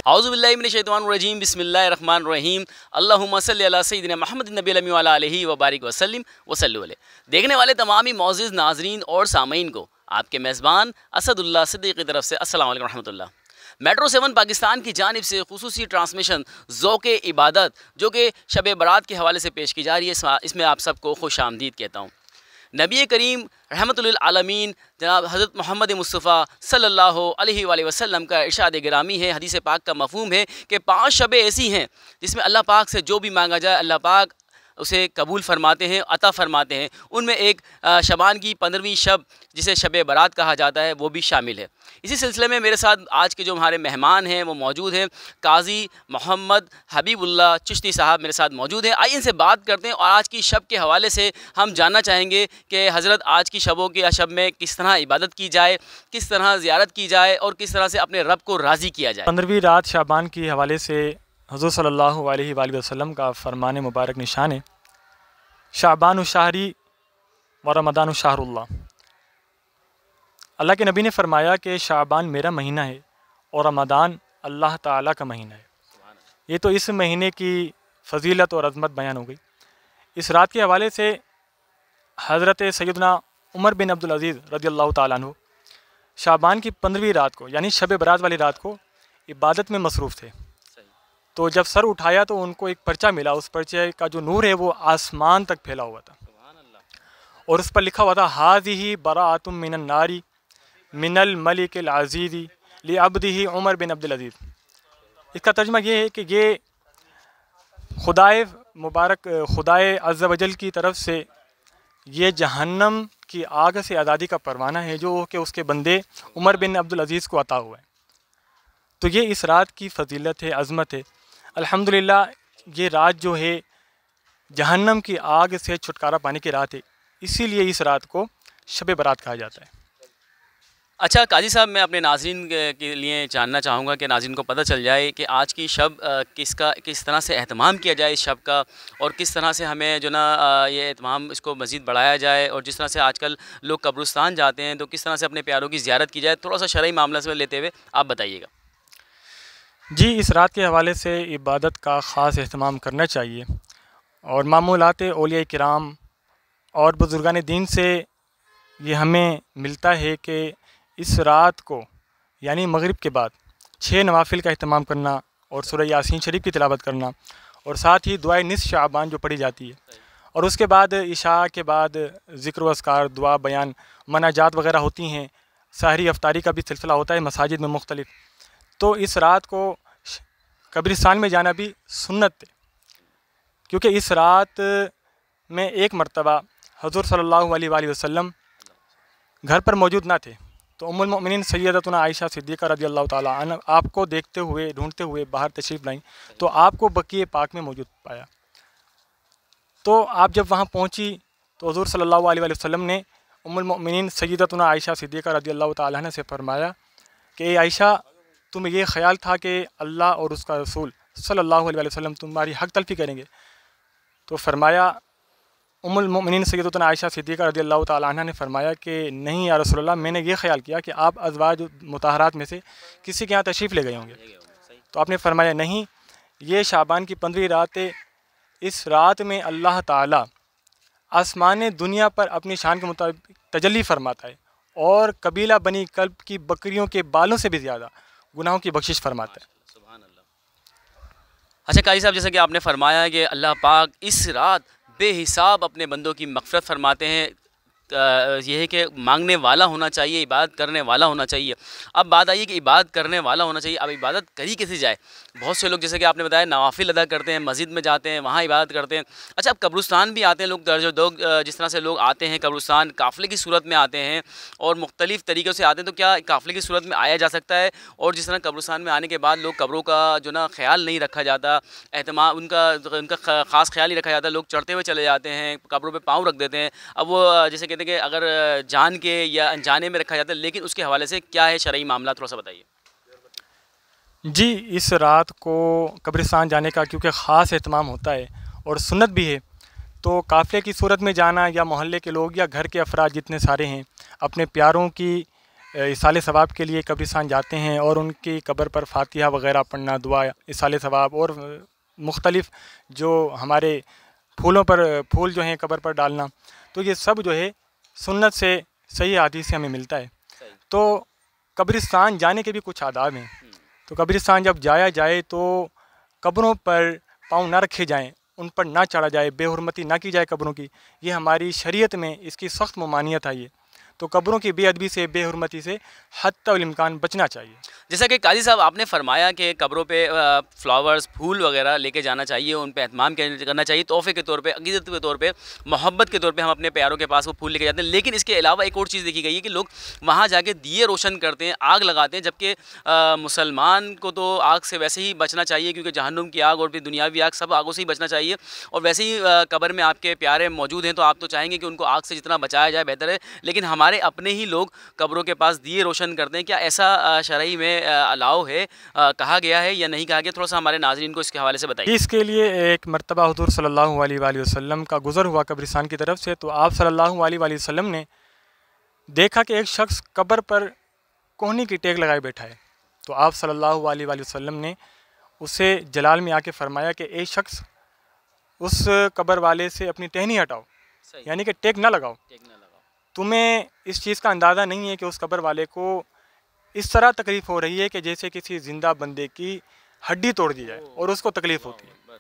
औज़ु बिल्लाहि मिनश शैतानिर रजीम बिस्मिल्लाहिर रहमानिर रहीम अल्लाहुम्मा सल्लि अला सय्यिदिना मुहम्मदिन नबिय्यिल अम्मी व अला आलिहि व बारिक व सल्लिम व सल्लु अलैहि। देखने वाले तमाम ही मौज़ूज़ नाज़रीन और सामीन को आपके मेज़बान असदुल्लाह सिद्दीक़ की तरफ से अस्सलामु अलैकुम रहमतुल्लाह। मेट्रो 7 पाकिस्तान की जानिब से खुसूसी ट्रांसमिशन ज़ौक़े इबादत जो कि शब बरात के हवाले से पेश की जा रही है, इसमें आप सबको खुश आमदीद कहता हूँ। नबी करीम रहमतुल लिल आलमीन जनाब हज़रत मोहम्मद मुस्तफ़ा सल्लल्लाहु अलैहि वसल्लम का इरशाद गिरामी है, हदीस पाक का मफ़हूम है कि 5 शबें ऐसी हैं जिसमें अल्लाह पाक से जो भी मांगा जाए अल्लाह पाक उसे कबूल फरमाते हैं, अता फरमाते हैं। उनमें एक शबान की 15वीं शब जिसे शब बारात कहा जाता है वो भी शामिल है। इसी सिलसिले में मेरे साथ आज के जो हमारे मेहमान हैं वो मौजूद हैं। काजी मोहम्मद हबीबुल्लाह चिश्ती साहब मेरे साथ मौजूद हैं। आइए इनसे बात करते हैं और आज की शब के हवाले से हम जानना चाहेंगे कि हज़रत आज की शबों की शब में किस तरह इबादत की जाए, किस तरह ज़ियारत की जाए और किस तरह से अपने रब को राज़ी किया जाए। 15वीं रात शाबान के हवाले से हुज़ूर सल्लल्लाहु अलैहि वसल्लम का फरमान मुबारक निशान है, शाबान शाहरी व रमदान शाहरुल्लाह। अल्लाह के नबी ने फरमाया कि शाबान मेरा महीना है और रमदान अल्लाह ताला का महीना है। ये तो इस महीने की फ़जीलत और अज़मत बयान हो गई। इस रात के हवाले से हज़रत सैयदना उमर बिन अब्दुल अज़ीज़ रज़ियल्लाहु ताला अन्हु शाबान की 15वीं रात को यानी शब बरात वाली रात को इबादत में मसरूफ़ थे। तो जब सर उठाया तो उनको एक पर्चा मिला, उस पर्चे का जो नूर है वो आसमान तक फैला हुआ था और उस पर लिखा हुआ था हाज़िही बराअतुम मिनन नारी मिनल मलिकिल अज़ीज़ी लि अब्दिही उमर बिन अब्दुल अज़ीज़। इसका तर्जुमा ये है कि ये खुदाए मुबारक खुदाए अज़्ज़ वजल की तरफ से ये जहन्नम की आग से आज़ादी का परवाना है जो कि उसके बंदे उमर बिन अब्दुल अज़ीज़ को अता हुआ है। तो ये इस रात की फ़जीलत है, अज़मत है। अल्हम्दुलिल्लाह ये रात जो है जहन्नम की आग से छुटकारा पाने की रात है, इसीलिए इस रात को शब बरात कहा जाता है। अच्छा काजी साहब, मैं अपने नाज़रीन के लिए जानना चाहूँगा कि नाज़रीन को पता चल जाए कि आज की शब किस तरह से एहतमाम किया जाए इस शब का, और किस तरह से हमें जो ना ये एहतमाम इसको मज़ीद बढ़ाया जाए, और जिस तरह से आजकल लोग कब्रिस्तान जाते हैं तो किस तरह से अपने प्यारों की ज़ियारत की जाए। थोड़ा सा शरई मामला से लेते हुए आप बताइएगा। जी, इस रात के हवाले से इबादत का ख़ास एहतमाम करना चाहिए और मामूलात औलिया किराम और बुज़ुर्गान दीन से ये हमें मिलता है कि इस रात को यानी मगरिब के बाद 6 नवाफिल का एहतमाम करना और सूरह यासीन शरीफ की तिलावत करना और साथ ही दुआए निस्फ़ शाबान जो पढ़ी जाती है, और उसके बाद इशा के बाद ज़िक्र व अस्कार, दुआ, बयान, मनाजात वग़ैरह होती हैं। सहरी अफ्तारी का भी सिलसिला होता है मसाजिद में मुख्तलिफ। तो इस रात को कब्रिस्तान में जाना भी सुन्नत है, क्योंकि इस रात में एक मरतबा हुज़ूर सल्लल्लाहु अलैहि वसल्लम घर पर मौजूद ना थे, तो उम्मुल मोमिनीन सैयदतुना आयशा सिद्दीक़ा रज़ियल्लाहु ताला अन्हा आपको देखते हुए ढूंढते हुए बाहर तशरीफ़ लाईं, तो आपको बक़ीए पाक में मौजूद पाया। तो आप जब वहाँ पहुँची तो हुज़ूर सल्लल्लाहु अलैहि वसल्लम ने उम्मुल मोमिनीन सैयदतुना आयशा सिद्दीक़ा रज़ियल्लाहु ताला अन्हा से फरमाया कि आयशा, तुम्हें ये ख्याल था कि अल्लाह और उसका रसूल सल्लल्लाहु अलैहि वसल्लम तुम्हारी हक़ तलफ़ी करेंगे? तो फरमाया, उम्मुल मोमिनीन सैयदतुना आयशा सिद्दीक़ा रज़ियल्लाहु ताला अन्हा ने फरमाया कि नहीं या रसूलल्लाह, मैंने ये ख्याल किया कि आप अज़वाज मुताहरात में से किसी के यहाँ तशरीफ़ ले गए होंगे। तो आपने फरमाया नहीं, ये शाबान की 15वीं रात है। इस रात में अल्लाह ताला आसमान दुनिया पर अपनी शान के मुताबिक तजल्ली फरमाता है और कबीला बनी कल्ब की बकरियों के बालों से भी ज़्यादा गुनाहों की बख्शिश फरमाता है। अच्छा काजी साहब, जैसा कि आपने फरमाया कि अल्लाह पाक इस रात बेहिसाब अपने बंदों की मग़फ़िरत फरमाते हैं, यह है कि मांगने वाला होना चाहिए, इबादत करने वाला होना चाहिए। अब बात आई कि इबादत करने वाला होना चाहिए। अब इबादत करी कैसे जाए? बहुत से लोग जैसे कि आपने बताया नवाफिल अदा करते हैं, मस्जिद में जाते हैं, वहाँ इबादत करते हैं। अच्छा, अब कब्रिस्तान भी आते हैं लोग, दर्जो लोग जिस तरह से लोग आते हैं कब्रिस्तान काफ़िले की सूरत में आते हैं और मुख्तलिफ़ तरीक़ों से आते हैं, तो क्या काफ़िले की सूरत में आया जा सकता है? और जिस तरह कब्रिस्तान में आने के बाद लोग कब्रों का जो ना ख्याल नहीं रखा जाता, एहतमाम उनका ख़ास ख्याल नहीं रखा जाता, लोग चढ़ते हुए चले जाते हैं, कब्रों पर पाँव रख देते हैं। अब वो जैसे कहते हैं कि अगर जान के या अनजाने में रखा जाता है, लेकिन उसके हवाले से क्या है शरई मामला, थोड़ा सा बताइए। जी, इस रात को कब्रिस्तान जाने का क्योंकि ख़ास एहतमाम होता है और सुन्नत भी है, तो काफ़िले की सूरत में जाना या मोहल्ले के लोग या घर के अफराद जितने सारे हैं अपने प्यारों की इसाले सवाब के लिए कब्रिस्तान जाते हैं और उनकी कब्र पर फातिहा वगैरह पढ़ना, दुआ, इसाले सवाब और मुख्तलिफ़ जो हमारे फूल जो हैं कब्र पर डालना, तो ये सब जो है सुन्नत से सही हदीस से हमें मिलता है। तो कब्रिस्तान जाने के भी कुछ आदाब हैं। तो कब्रिस्तान जब जाया जाए तो कब्रों पर पाँव ना रखे जाएं, उन पर ना चढ़ा जाए, बेहुरमती ना की जाए कब्रों की। ये हमारी शरीयत में इसकी सख्त ममानियत है। ये तो कब्रों की बेअदबी से, बेहुरमती से हत्ता इम्कान बचना चाहिए। जैसा कि काजी साहब आपने फरमाया कि कब्रों पे फ्लावर्स, फूल वगैरह लेके जाना चाहिए, उन पे एहतमाम करना चाहिए, तोहफ़े के तौर पे, अक़ीदत के तौर पे, मोहब्बत के तौर पे हम अपने प्यारों के पास वो फूल लेके जाते हैं। लेकिन इसके अलावा एक और चीज़ देखी गई है कि लोग वहाँ जाके दिए रोशन करते हैं, आग लगाते हैं, जबकि मुसलमान को तो आग से वैसे ही बचना चाहिए, क्योंकि जहन्नुम की आग और फिर दुनियावी आग, सब आगों से ही बचना चाहिए। और वैसे ही कब्र में आपके प्यारे मौजूद हैं तो आप तो चाहेंगे कि उनको आग से जितना बचाया जाए बेहतर है। लेकिन हमारे अपने ही लोग कब्रों के पास दिए रोशन करते हैं। क्या ऐसा शरई में अलाउ है, कहा गया है या नहीं कहा गया? थोड़ा सा हमारे नाज़रीन को इसके हवाले से बताइए। इसके लिए एक मरतबा हुज़ूर सल्लल्लाहु अलैहि वसल्लम का गुज़र हुआ कब्रिस्तान की तरफ से। तो आप सल्लल्लाहु अलैहि वसल्लम ने देखा कि एक शख्स कब्र पर कोहनी की टेक लगाए बैठा है। तो आप सल्लल्लाहु अलैहि वसल्लम ने उसे जलाल में आके फरमाया कि एक शख्स उस कब्र वाले से अपनी टहनी हटाओ, यानी कि टेक ना लगाओ। तुम्हें इस चीज़ का अंदाज़ा नहीं है कि उस कब्र वाले को इस तरह तकलीफ़ हो रही है कि जैसे किसी ज़िंदा बंदे की हड्डी तोड़ दी जाए और उसको तकलीफ़ होती है।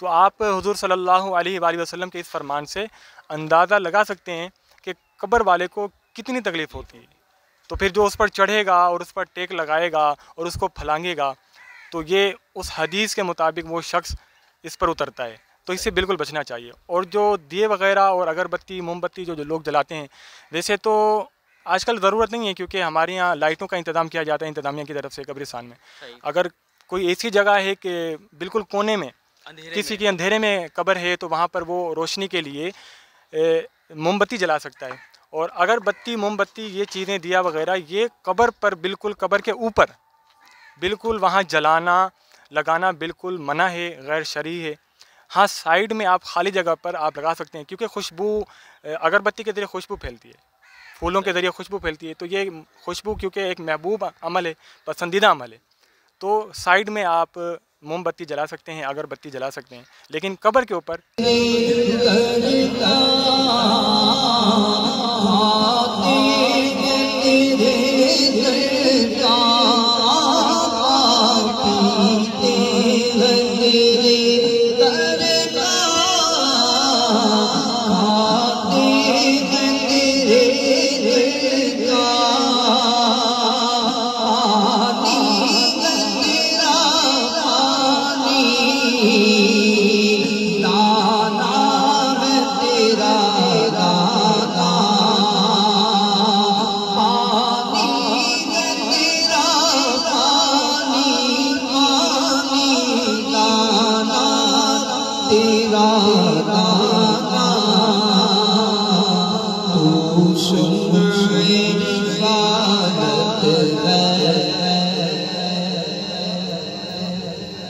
तो आप हुज़ूर सल्लल्लाहु अलैहि वसल्लम के इस फरमान से अंदाज़ा लगा सकते हैं कि कब्र वाले को कितनी तकलीफ़ होती है। तो फिर जो उस पर चढ़ेगा और उस पर टेक लगाएगा और उसको फलांगेगा, तो ये उस हदीस के मुताबिक वो शख्स इस पर उतरता है। तो इससे बिल्कुल बचना चाहिए। और जो दिए वगैरह और अगरबत्ती, मोमबत्ती जो लोग जलाते हैं, वैसे तो आजकल ज़रूरत नहीं है, क्योंकि हमारे यहाँ लाइटों का इंतज़ाम किया जाता है इंतज़ामिया की तरफ से कब्रिस्तान में। अगर कोई ऐसी जगह है कि बिल्कुल कोने में किसी के अंधेरे में कब्र है, तो वहाँ पर वो रोशनी के लिए मोमबत्ती जला सकता है। और अगरबत्ती, मोमबत्ती, ये चीज़ें, दिया वगैरह, ये कब्र पर बिल्कुल, कब्र के ऊपर बिल्कुल वहाँ जलाना, लगाना बिल्कुल मना है, गैर शरई है। हाँ, साइड में आप खाली जगह पर आप लगा सकते हैं, क्योंकि खुशबू अगरबत्ती के ज़रिए खुशबू फैलती है, फूलों के ज़रिए खुशबू फैलती है। तो ये खुशबू क्योंकि एक महबूब अमल है, पसंदीदा अमल है, तो साइड में आप मोमबत्ती जला सकते हैं, अगरबत्ती जला सकते हैं। लेकिन कब्र के ऊपर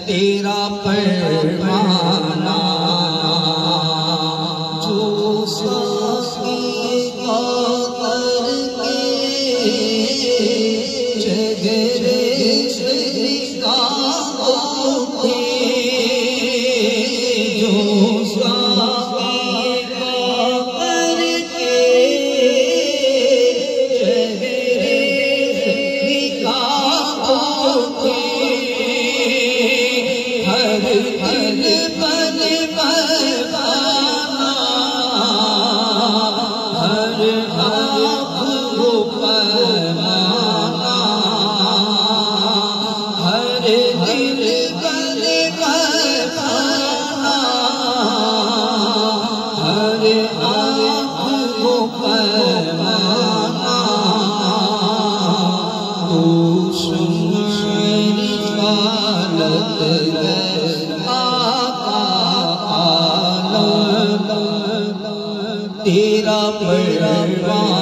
तेरा परवाना जो साकी का करके जगरे सरिका होते, जो साकी का करके जगरे सरिका होते, तेरा परवाना